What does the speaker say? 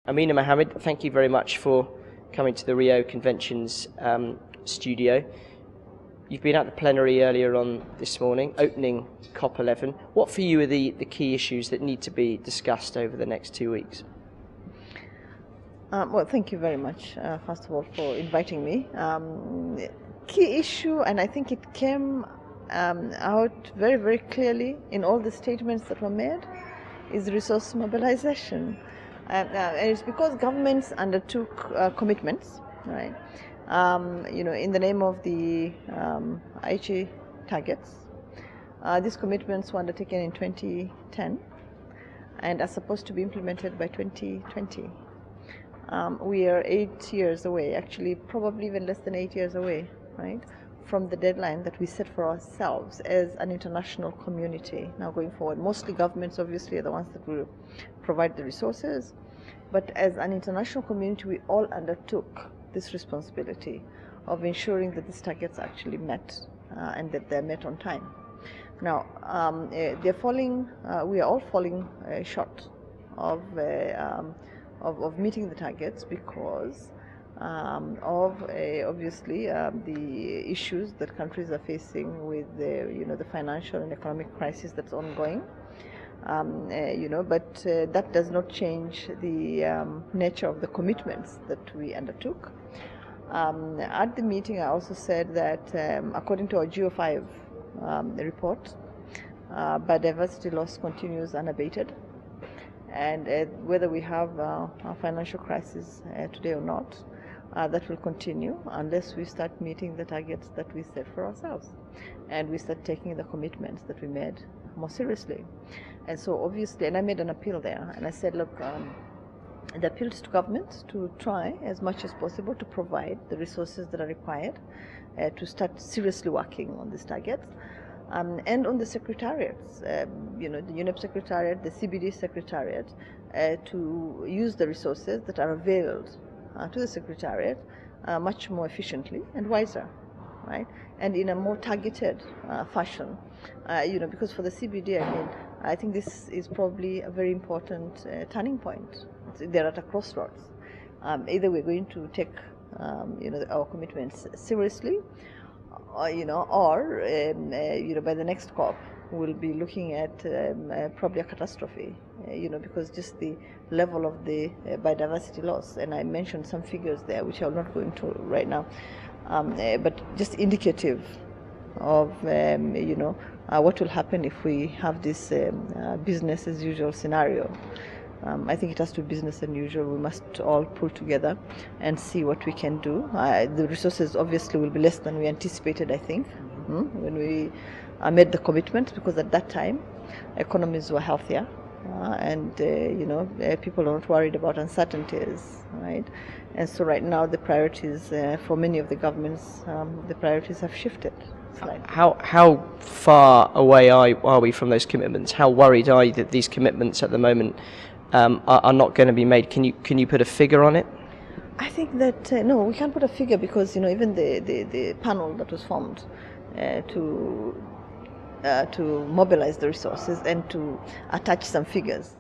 Amina Mohamed, thank you very much for coming to the Rio Convention's studio. You've been at the plenary earlier on this morning, opening COP11. What for you are the key issues that need to be discussed over the next 2 weeks? Well, thank you very much, first of all, for inviting me. Key issue, and I think it came out very, very clearly in all the statements that were made, is resource mobilization. And it's because governments undertook commitments, right? In the name of the Aichi targets. These commitments were undertaken in 2010 and are supposed to be implemented by 2020. We are 8 years away, actually probably even less than 8 years away, right, from the deadline that we set for ourselves as an international community now going forward. Mostly governments obviously are the ones that will provide the resources, but as an international community we all undertook this responsibility of ensuring that these targets are actually met and that they're met on time. Now, we are all falling short of meeting the targets because obviously the issues that countries are facing with the financial and economic crisis that's ongoing. But that does not change the nature of the commitments that we undertook. At the meeting, I also said that according to our GEO5 report, biodiversity loss continues unabated. And whether we have a financial crisis today or not, that will continue unless we start meeting the targets that we set for ourselves and we start taking the commitments that we made more seriously. And so obviously, and I made an appeal there, and I said, look, the appeal is to governments to try as much as possible to provide the resources that are required to start seriously working on these targets. And on the secretariats, the UNEP secretariat, the CBD secretariat, to use the resources that are availed to the secretariat much more efficiently and wiser, right? And in a more targeted fashion, because for the CBD, I think this is probably a very important turning point. They're at a crossroads. Either we're going to take, our commitments seriously, or by the next COP, we'll be looking at probably a catastrophe, because just the level of the biodiversity loss, and I mentioned some figures there, which I'll not go into right now, but just indicative of, what will happen if we have this business as usual scenario. I think it has to be business as usual. We must all pull together and see what we can do. The resources obviously will be less than we anticipated, I think, when we made the commitment, because at that time economies were healthier and people are not worried about uncertainties, right? And so right now the priorities for many of the governments, the priorities have shifted slightly. How far away are we from those commitments? How worried are you that these commitments at the moment are not going to be made? Can you put a figure on it? I think that no, we can't put a figure because even the panel that was formed to mobilize the resources and to attach some figures